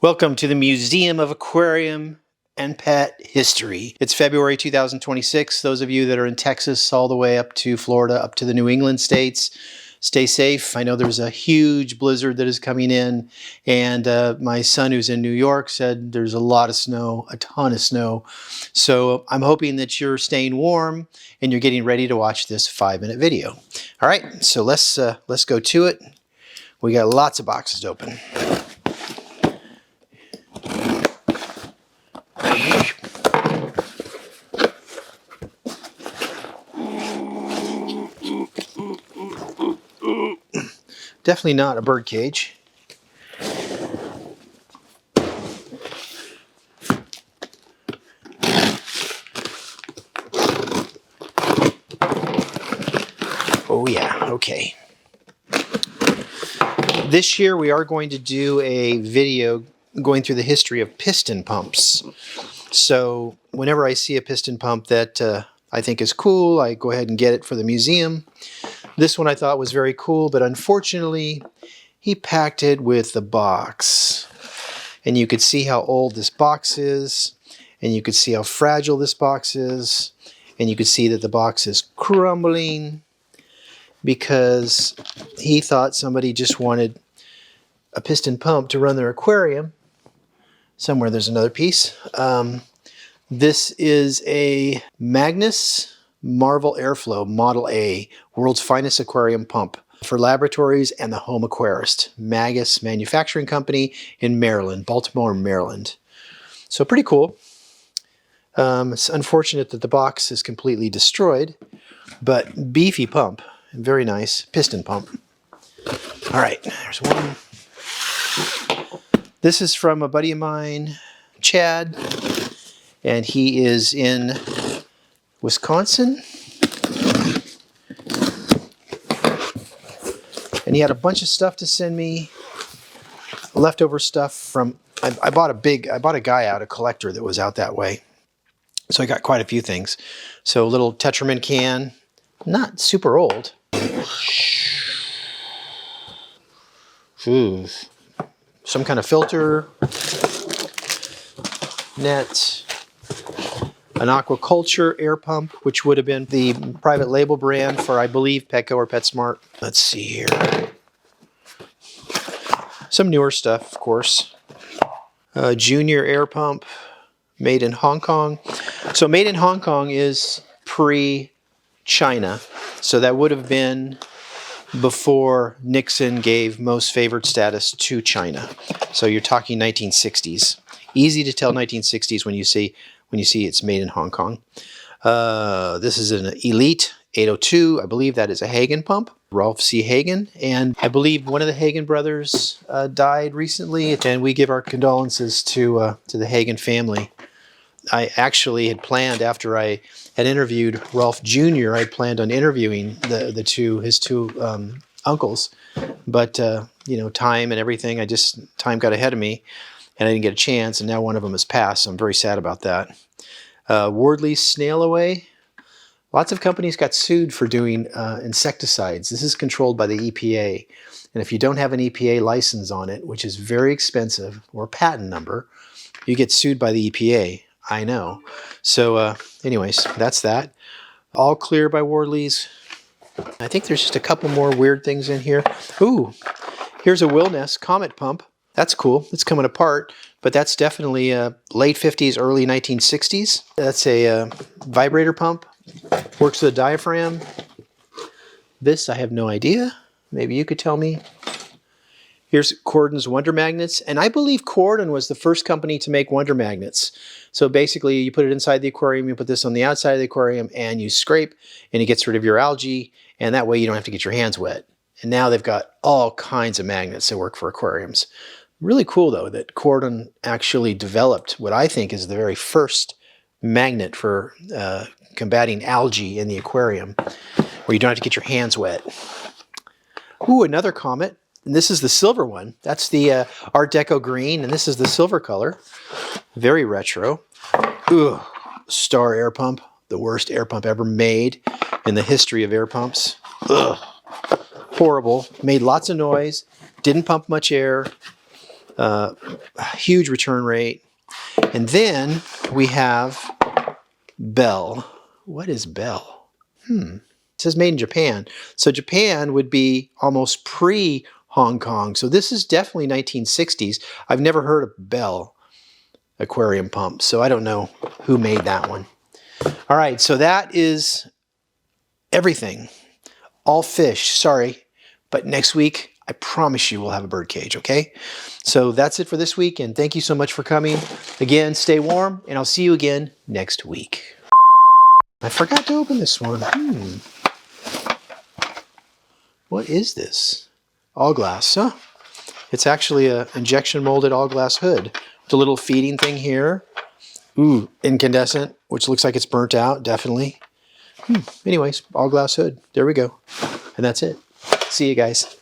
Welcome to the Museum of Aquarium and Pet History. It's February 2026. Those of you that are in Texas all the way up to Florida, up to the New England states, stay safe. I know there's a huge blizzard that is coming in, and my son who's in New York said there's a lot of snow, a ton of snow. So I'm hoping that you're staying warm and you're getting ready to watch this 5-minute video. All right, so let's go to it. We got lots of boxes to open. Definitely not a bird cage. Oh yeah, okay. This year we are going to do a video going through the history of piston pumps. So whenever I see a piston pump that I think is cool, I go ahead and get it for the museum. This one I thought was very cool, but unfortunately he packed it with the box. And you could see how old this box is, and you could see how fragile this box is, and you could see that the box is crumbling because he thought somebody just wanted a piston pump to run their aquarium. Somewhere there's another piece. This is a Magnus Marvel Airflow Model A, world's finest aquarium pump for laboratories and the home aquarist. Magnus Manufacturing Company in Maryland, Baltimore, Maryland. So pretty cool. It's unfortunate that the box is completely destroyed, but beefy pump, very nice piston pump. All right, there's one. This is from a buddy of mine, Chad, and he is in Wisconsin. And he had a bunch of stuff to send me, leftover stuff from, I bought a guy out, a collector that was out that way. So I got quite a few things. So a little TetraMin can, not super old. Ooh. Some kind of filter, net, an Aquaculture air pump, which would have been the private label brand for, I believe, Petco or PetSmart. Let's see here. Some newer stuff, of course. A Junior air pump, made in Hong Kong. So made in Hong Kong is pre-China. So that would have been before Nixon gave most favored status to China. So you're talking 1960s. Easy to tell 1960s when you see it's made in Hong Kong. This is an Elite 802. I believe that is a Hagen pump, Ralph C. Hagen. And I believe one of the Hagen brothers died recently, and we give our condolences to the Hagen family. I actually had planned, after I had interviewed Ralph Jr., I planned on interviewing his two uncles. But, you know, time and everything, time got ahead of me, and I didn't get a chance, and now one of them has passed, so I'm very sad about that. Wardley's Snail away. Lots of companies got sued for doing insecticides. This is controlled by the EPA. And if you don't have an EPA license on it, which is very expensive, or patent number, you get sued by the EPA. I know. So anyways, that's that. All Clear by Wardleys. I think there's just a couple more weird things in here. Ooh, here's a Wil-Nes Comet pump. That's cool. It's coming apart, but that's definitely late 50s, early 1960s. That's a vibrator pump. Works with a diaphragm. This, I have no idea. Maybe you could tell me. Here's Kordon's Wonder Magnets. And I believe Kordon was the first company to make Wonder Magnets. So basically, you put it inside the aquarium, you put this on the outside of the aquarium, and you scrape, and it gets rid of your algae, and that way you don't have to get your hands wet. And now they've got all kinds of magnets that work for aquariums. Really cool, though, that Kordon actually developed what I think is the very first magnet for combating algae in the aquarium, where you don't have to get your hands wet. Ooh, another Comet. And this is the silver one. That's the Art Deco green, and this is the silver color. Very retro. Ooh, Star air pump. The worst air pump ever made in the history of air pumps. Ugh. Horrible. Made lots of noise. Didn't pump much air. Huge return rate. And then we have Bell. What is Bell? It says made in Japan. So Japan would be almost pre-Hong Kong. So this is definitely 1960s. I've never heard of Bell aquarium pump, so I don't know who made that one. All right, so that is everything. All fish, sorry. But next week, I promise you we'll have a bird cage, okay? So that's it for this week, and thank you so much for coming. Again, stay warm, and I'll see you again next week. I forgot to open this one. What is this? All glass, huh? It's actually an injection molded all glass hood. With a little feeding thing here. Ooh, incandescent, which looks like it's burnt out, definitely. Anyways, all glass hood. There we go. And that's it. See you guys.